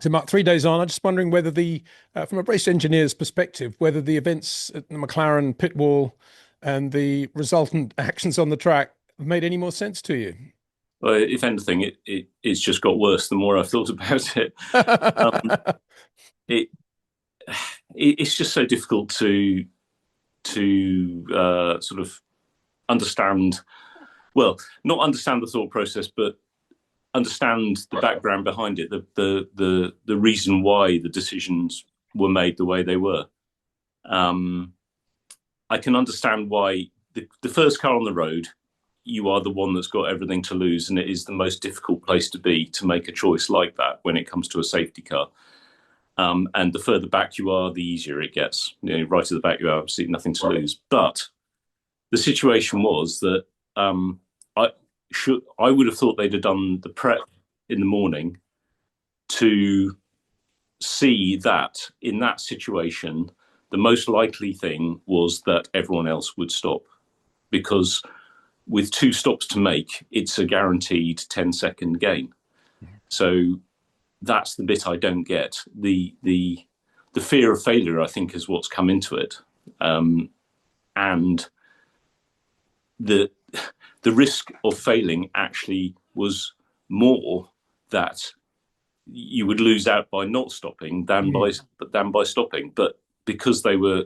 So, Mark, 3 days on, I'm just wondering whether from a race engineer's perspective, whether the events at the McLaren pit wall and the resultant actions on the track have made any more sense to you. Well, if anything, it's just got worse the more I've thought about it. Um, it, it's just so difficult to sort of understand. Well, not understand the thought process, but understand the background behind it, the reason why the decisions were made the way they were. Um, I can understand why the first car on the road, you are the one that's got everything to lose, and it is the most difficult place to be to make a choice like that when it comes to a safety car. And the further back you are, the easier it gets. Right at the back, you have absolutely nothing to lose. But the situation was that I I would have thought they'd have done the prep in the morning to see that in that situation, the most likely thing was that everyone else would stop, because with two stops to make, it's a guaranteed 10-second gain. So that's the bit I don't get. The fear of failure, I think, is what's come into it, and the risk of failing actually was more that you would lose out by not stopping than by stopping. But because they were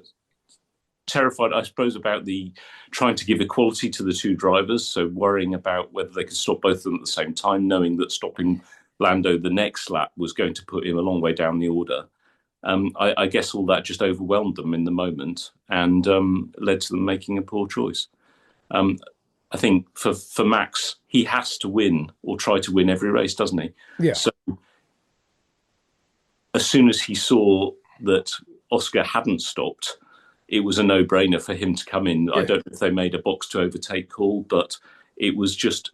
terrified, I suppose, about the trying to give equality to the two drivers, so worrying about whether they could stop both of them at the same time, knowing that stopping Lando the next lap was going to put him a long way down the order. I guess all that just overwhelmed them in the moment and led to them making a poor choice. I think for Max, he has to win or try to win every race, doesn't he? Yeah. So as soon as he saw that Oscar hadn't stopped, it was a no-brainer for him to come in. Yeah. I don't know if they made a box to overtake call, but it was just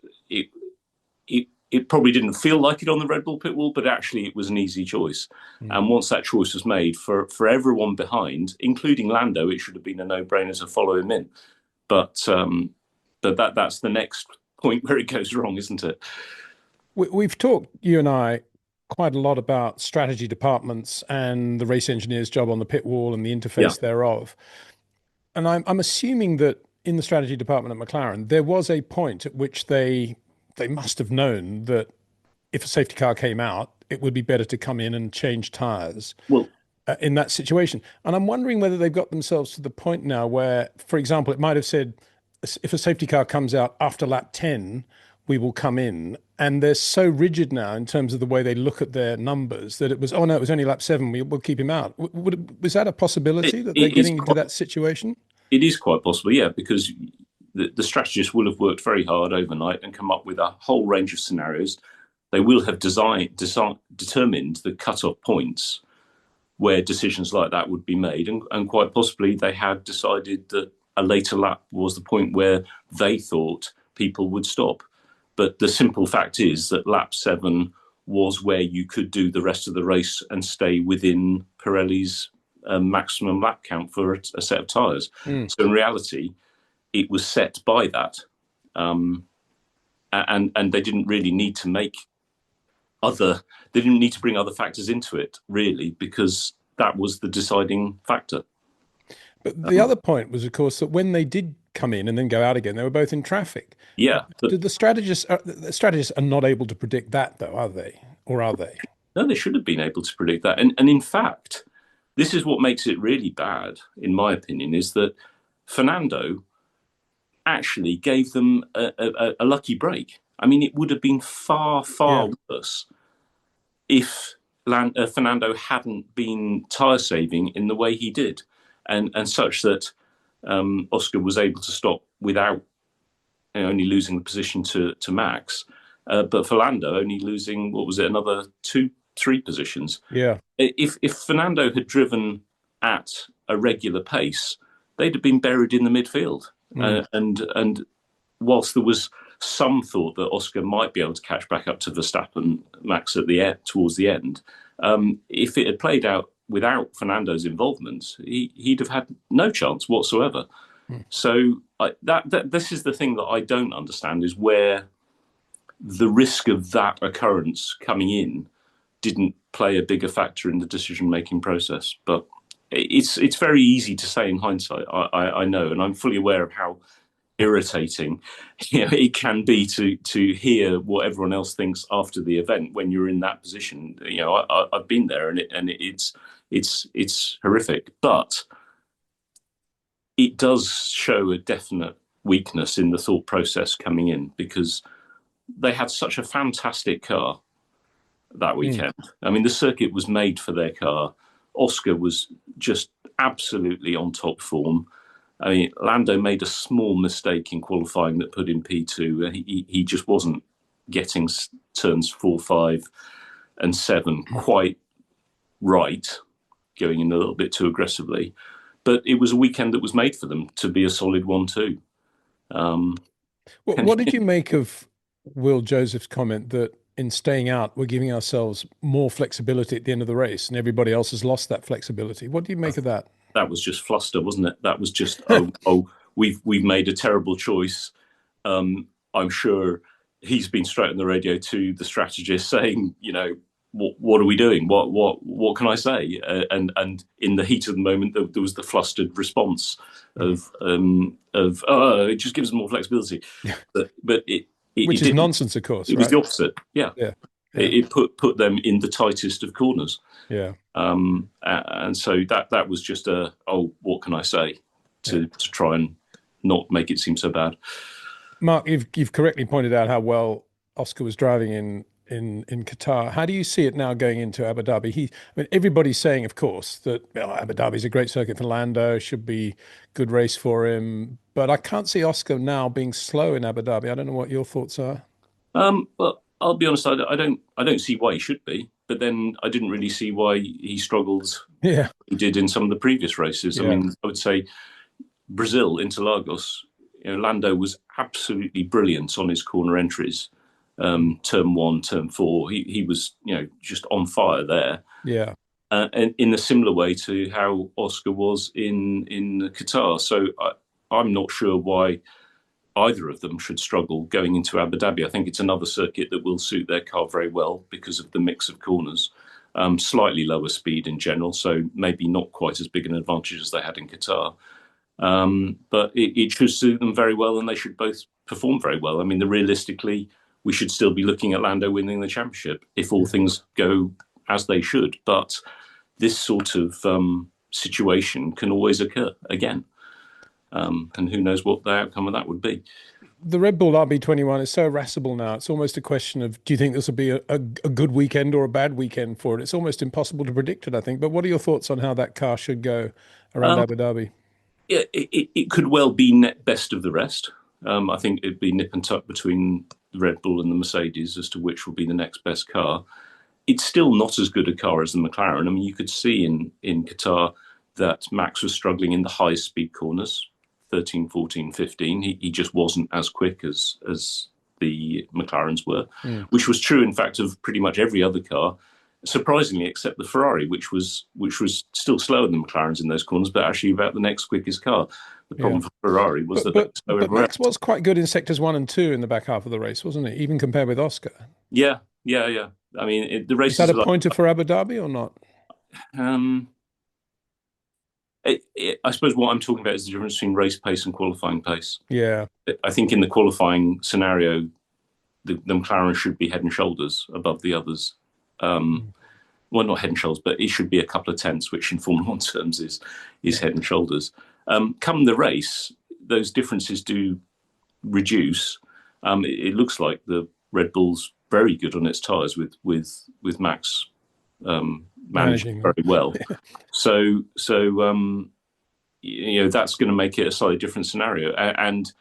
it probably didn't feel like it on the Red Bull pit wall, but actually it was an easy choice. And once that choice was made for everyone behind, including Lando, it should have been a no-brainer to follow him in. But that's the next point where it goes wrong, isn't it? We've talked, you and I, quite a lot about strategy departments and the race engineer's job on the pit wall and the interface thereof. And I'm assuming that in the strategy department at McLaren, there was a point at which they must have known that if a safety car came out, it would be better to come in and change tires. Well, in that situation. And I'm wondering whether they've got themselves to the point now where, for example, it might have said, if a safety car comes out after lap 10, we will come in. And they're so rigid now in terms of the way they look at their numbers that it was, oh no, it was only lap 7, we'll keep him out. Was that a possibility that they're getting into that situation? It is quite possible, yeah, because the strategists will have worked very hard overnight and come up with a whole range of scenarios. They will have determined the cut-off points where decisions like that would be made. And quite possibly they had decided that a later lap was the point where they thought people would stop. But the simple fact is that lap 7 was where you could do the rest of the race and stay within Pirelli's maximum lap count for a set of tyres. So in reality, it was set by that. And they didn't really need to they didn't need to bring other factors into it, really, because that was the deciding factor. But the other point was, of course, that when they did come in and then go out again, they were both in traffic. Yeah. The strategists are not able to predict that, though, are they? Or are they? No, they should have been able to predict that. And in fact, this is what makes it really bad, in my opinion, is that Fernando actually gave them a lucky break. I mean, it would have been far, far worse if Fernando hadn't been tyre saving in the way he did, and such that Oscar was able to stop without only losing the position to Max, but for Lando only losing, what was it, another 2-3 positions. Yeah. If Fernando had driven at a regular pace, they'd have been buried in the midfield. And whilst there was some thought that Oscar might be able to catch back up to Verstappen, Max towards the end, if it had played out without Fernando's involvement, he'd have had no chance whatsoever. So this is the thing that I don't understand, is where the risk of that occurrence coming in didn't play a bigger factor in the decision-making process. But it's very easy to say in hindsight. I know, and I'm fully aware of how irritating it can be to hear what everyone else thinks after the event when you're in that position. I've been there, and it's horrific. But it does show a definite weakness in the thought process coming in, because they had such a fantastic car that weekend. I mean, the circuit was made for their car. Oscar was just absolutely on top form. I mean, Lando made a small mistake in qualifying that put him P2. He just wasn't getting turns 4, 5, and 7 quite right, going in a little bit too aggressively. But it was a weekend that was made for them to be a solid 1-2. What did you make of Will Joseph's comment that in staying out, we're giving ourselves more flexibility at the end of the race, and everybody else has lost that flexibility? What do you make of that? That was just fluster, wasn't it? That was just, we've made a terrible choice. I'm sure he's been straight on the radio to the strategist saying, what are we doing? What can I say? And in the heat of the moment, there was the flustered response of it just gives us more flexibility. But which is nonsense, of course. It was the opposite. Yeah. It put them in the tightest of corners. Yeah. And so that was just what can I say to try and not make it seem so bad. Mark, you've correctly pointed out how well Oscar was driving in Qatar. How do you see it now going into Abu Dhabi? Everybody's saying, of course, that Abu Dhabi is a great circuit for Lando, should be good race for him. But I can't see Oscar now being slow in Abu Dhabi. I don't know what your thoughts are. Well, I'll be honest, I don't see why he should be. But then I didn't really see why he struggled. Yeah, he did in some of the previous races. Yeah. I mean, I would say Brazil, Interlagos, Lando was absolutely brilliant on his corner entries. Turn 1, turn 4, he was just on fire there. Yeah, and in a similar way to how Oscar was in Qatar. So I'm not sure why either of them should struggle going into Abu Dhabi. I think it's another circuit that will suit their car very well because of the mix of corners. Slightly lower speed in general, so maybe not quite as big an advantage as they had in Qatar. But it should suit them very well, and they should both perform very well. I mean, realistically, we should still be looking at Lando winning the championship if all things go as they should. But this sort of situation can always occur again. And who knows what the outcome of that would be. The Red Bull RB21 is so irascible now. It's almost a question of, do you think this will be a good weekend or a bad weekend for it? It's almost impossible to predict it, I think. But what are your thoughts on how that car should go around Abu Dhabi? Yeah, it could well be net best of the rest. I think it'd be nip and tuck between the Red Bull and the Mercedes as to which will be the next best car. It's still not as good a car as the McLaren. I mean, you could see in Qatar that Max was struggling in the highest speed corners, 13, 14, 15. He just wasn't as quick as the McLarens were, which was true, in fact, of pretty much every other car, surprisingly, except the Ferrari, which was still slower than the McLarens in those corners, but actually about the next quickest car. The problem for Ferrari was but Max was quite good in sectors 1 and 2 in the back half of the race, wasn't he? Even compared with Oscar. Yeah. I mean, the race is that a pointer for Abu Dhabi or not? I suppose what I'm talking about is the difference between race pace and qualifying pace. Yeah. I think in the qualifying scenario, the McLaren should be head and shoulders above the others. Well, not head and shoulders, but it should be a couple of tenths, which in Formula 1 terms is head and shoulders. Come the race, those differences do reduce. It looks like the Red Bull's very good on its tyres with Max managing very well. So that's going to make it a slightly different scenario and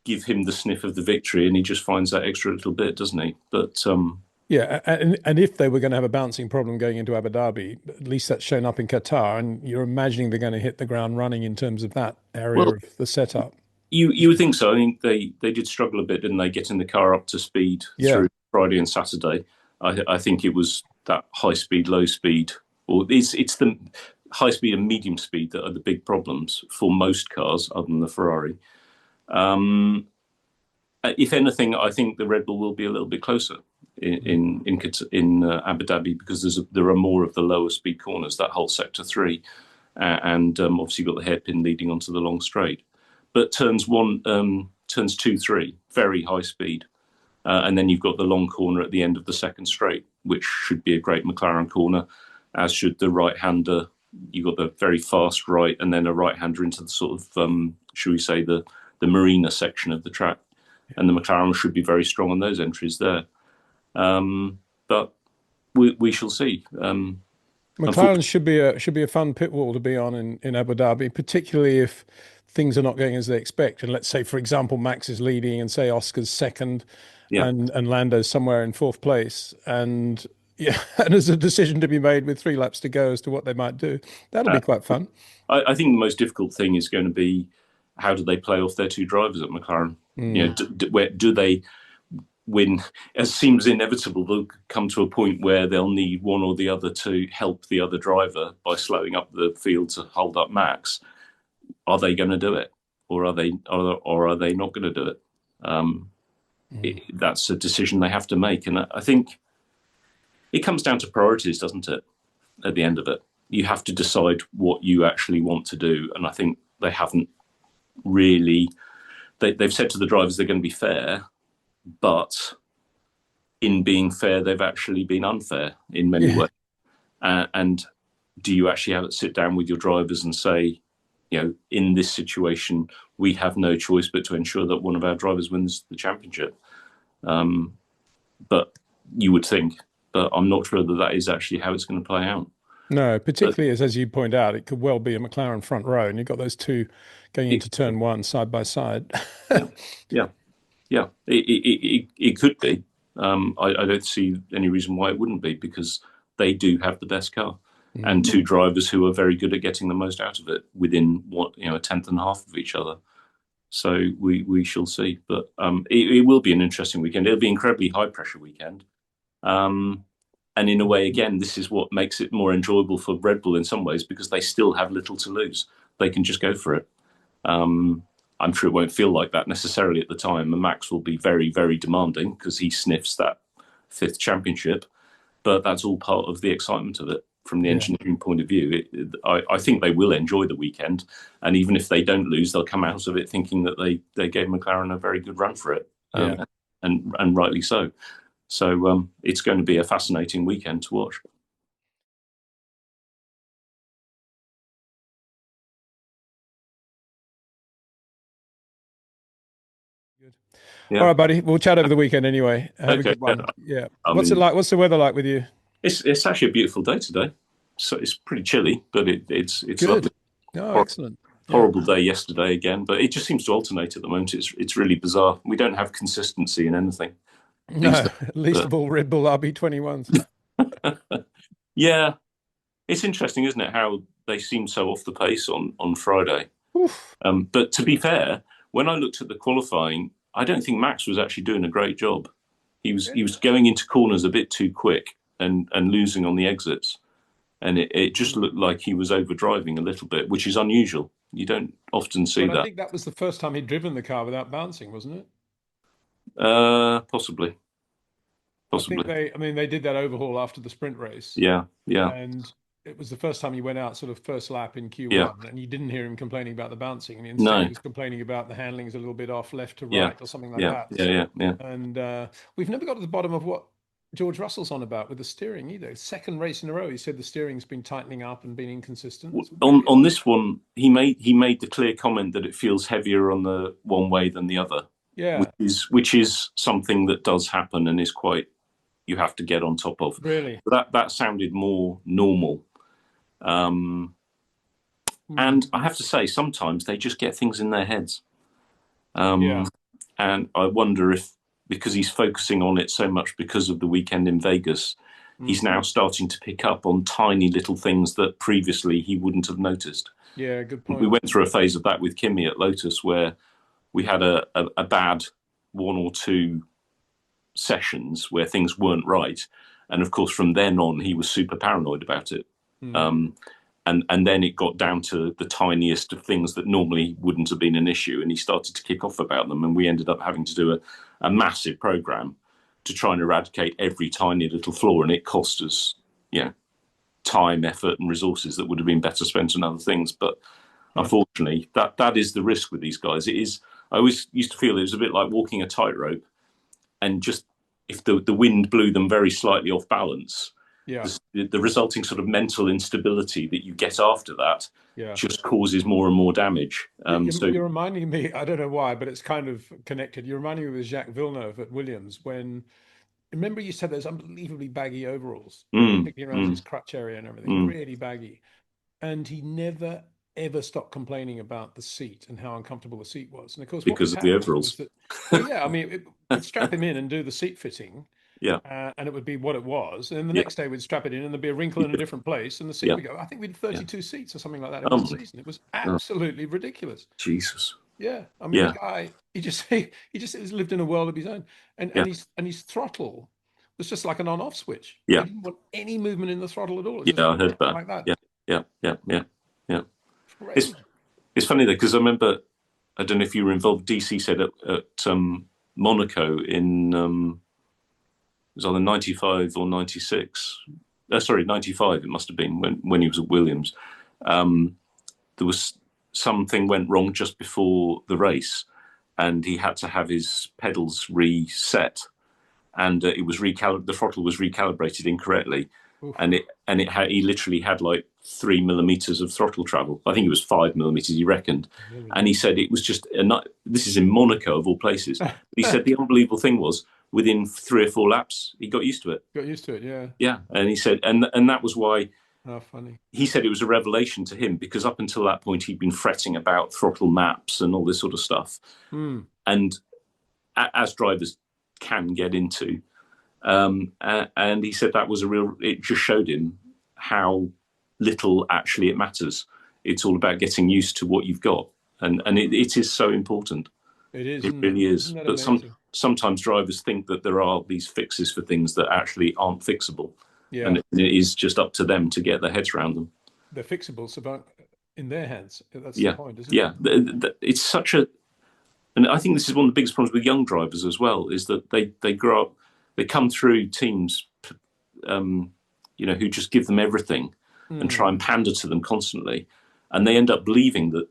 give him the sniff of the victory, and he just finds that extra little bit, doesn't he? But yeah, and if they were going to have a bouncing problem going into Abu Dhabi, at least that's shown up in Qatar, and you're imagining they're going to hit the ground running in terms of that area of the setup. You would think so. I mean, they did struggle a bit, didn't they, getting the car up to speed through Friday and Saturday. I think it was that high speed, low speed, or it's the high speed and medium speed that are the big problems for most cars other than the Ferrari. If anything, I think the Red Bull will be a little bit closer in Abu Dhabi, because there are more of the lower speed corners, that whole sector 3, and obviously you've got the hairpin leading onto the long straight. But turns 2, 3, very high speed. And then you've got the long corner at the end of the second straight, which should be a great McLaren corner, as should the right-hander. You've got the very fast right, and then a right-hander into the sort of, should we say, the Marina section of the track. And the McLaren should be very strong on those entries there. But we shall see. McLaren should be a fun pit wall to be on in Abu Dhabi, particularly if things are not going as they expect. And let's say, for example, Max is leading, and say Oscar's second, and Lando's somewhere in 4th place, and there's a decision to be made with 3 laps to go as to what they might do. That'll be quite fun. I think the most difficult thing is going to be, how do they play off their 2 drivers at McLaren? Do they win? As seems inevitable, they'll come to a point where they'll need one or the other to help the other driver by slowing up the field to hold up Max. Are they going to do it, or are they not going to do it? That's a decision they have to make, and I think it comes down to priorities, doesn't it? At the end of it, you have to decide what you actually want to do, and I think they haven't really. They've said to the drivers they're going to be fair, but in being fair, they've actually been unfair in many ways. And do you actually have to sit down with your drivers and say, in this situation, we have no choice but to ensure that one of our drivers wins the championship? But you would think, but I'm not sure that is actually how it's going to play out. No, particularly as you point out, it could well be a McLaren front row, and you've got those 2 going into turn 1 side by side. Yeah. It could be. I don't see any reason why it wouldn't be, because they do have the best car, and 2 drivers who are very good at getting the most out of it within a tenth and a half of each other. So we shall see. But it will be an interesting weekend. It'll be an incredibly high pressure weekend. And in a way, again, this is what makes it more enjoyable for Red Bull in some ways, because they still have little to lose. They can just go for it. I'm sure it won't feel like that necessarily at the time. And Max will be very, very demanding because he sniffs that 5th championship. But that's all part of the excitement of it from the engineering point of view. I think they will enjoy the weekend. And even if they don't lose, they'll come out of it thinking that they gave McLaren a very good run for it. And rightly so. So it's going to be a fascinating weekend to watch. Good. All right, buddy. We'll chat over the weekend anyway. Have a good one. What's it like? What's the weather like with you? It's actually a beautiful day today. So it's pretty chilly, but it's good. Lovely. Oh, excellent. Horrible day yesterday again, but it just seems to alternate at the moment. It's really bizarre. We don't have consistency in anything. No, least of all Red Bull RB21s. Yeah, it's interesting, isn't it, how they seem so off the pace on Friday. But to be fair, when I looked at the qualifying, I don't think Max was actually doing a great job. He was going into corners a bit too quick and losing on the exits, and it just looked like he was overdriving a little bit, which is unusual. You don't often see that. I think that was the first time he'd driven the car without bouncing, wasn't it? Possibly. I think they did that overhaul after the sprint race. Yeah. And it was the first time he went out sort of first lap in Q1, and you didn't hear him complaining about the bouncing. I mean, instead he was complaining about the handling's a little bit off left to right or something like that. Yeah. And we've never got to the bottom of what George Russell's on about with the steering either. 2nd race in a row, he said the steering's been tightening up and been inconsistent. On this one, he made the clear comment that it feels heavier on the one way than the other. Yeah, which is something that does happen and is quite, you have to get on top of. Really, that sounded more normal. And I have to say, sometimes they just get things in their heads. And I wonder if, because he's focusing on it so much because of the weekend in Vegas, he's now starting to pick up on tiny little things that previously he wouldn't have noticed. Yeah, good point. We went through a phase of that with Kimi at Lotus, where we had a bad 1 or 2 sessions where things weren't right. And of course, from then on, he was super paranoid about it. And then it got down to the tiniest of things that normally wouldn't have been an issue. And he started to kick off about them. And we ended up having to do a massive program to try and eradicate every tiny little flaw, and it cost us, time, effort, and resources that would have been better spent on other things. But unfortunately, that is the risk with these guys. It is. I always used to feel it was a bit like walking a tightrope, and just if the wind blew them very slightly off balance, the resulting sort of mental instability that you get after that just causes more and more damage. You're reminding me, I don't know why, but it's kind of connected. You're reminding me with Jacques Villeneuve at Williams when, remember you said those unbelievably baggy overalls, picking around his crutch area and everything, really baggy. And he never, ever stopped complaining about the seat and how uncomfortable the seat was. And of course, because of the overalls. We'd strap him in and do the seat fitting. And it would be what it was. And then the next day we'd strap it in and there'd be a wrinkle in a different place. And the seat would go, I think we had 32 seats or something like that in one season. It was absolutely ridiculous. Jesus. Yeah. I mean, the guy, he just lived in a world of his own. And his throttle was just like an on-off switch. Yeah. He didn't want any movement in the throttle at all. I heard that. Like that. Yeah. It's funny though, because I remember, I don't know if you were involved, DC said at Monaco in, it was either 95 or 96. Sorry, 95 it must have been when he was at Williams. There was something went wrong just before the race, and he had to have his pedals reset, and the throttle was recalibrated incorrectly. Oof. And he literally had like 3 millimeters of throttle travel. I think it was 5 millimeters, he reckoned. Really? And he said it was just this is in Monaco of all places. He said the unbelievable thing was within 3 or 4 laps, he got used to it. Yeah. And he said, and that was why. Oh, funny. He said it was a revelation to him, because up until that point he'd been fretting about throttle maps and all this sort of stuff. And as drivers can get into. And he said that was it just showed him how little actually it matters. It's all about getting used to what you've got. And it is so important. It is. It really is. But sometimes drivers think that there are these fixes for things that actually aren't fixable. Yeah. And it is just up to them to get their heads around them. They're fixable, so in their hands. That's the point, isn't it? Yeah. It's such a... And I think this is one of the biggest problems with young drivers as well, is that they grow up, they come through teams, who just give them everything and try and pander to them constantly. And they end up believing that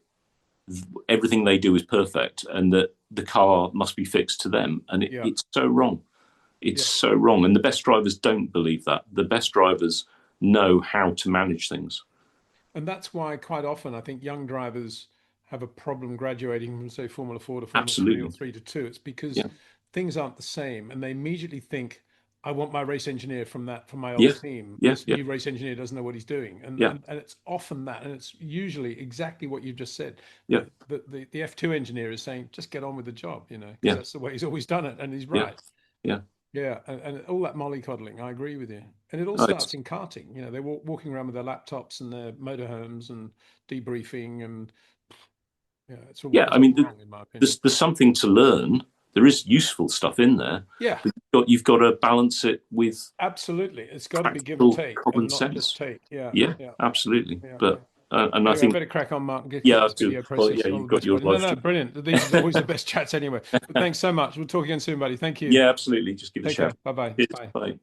everything they do is perfect and that the car must be fixed to them. And it's so wrong. It's so wrong. And the best drivers don't believe that. The best drivers know how to manage things. And that's why quite often I think young drivers have a problem graduating from, say, Formula 4 to Formula 3 or 3 to 2. It's because things aren't the same. And they immediately think, I want my race engineer from my old team. This new race engineer doesn't know what he's doing. And it's often that. And it's usually exactly what you've just said. The F2 engineer is saying, just get on with the job, because that's the way he's always done it. And he's right. Yeah, and all that mollycoddling, I agree with you. And it all starts in karting. They're walking around with their laptops and their motorhomes and debriefing, and it's all wrong, in my opinion. There's something to learn. There is useful stuff in there. Yeah, but you've got to balance it with absolutely. It's got to be give and take, common and not sense. just take. Yeah, absolutely. Yeah, but and anyway, I think I better crack on, Mark. And I do. Well, you've got your life. No, brilliant. These are always the best chats anyway. But thanks so much. We'll talk again soon, buddy. Thank you. Yeah, absolutely. Just give it a shout. Bye-bye. Bye.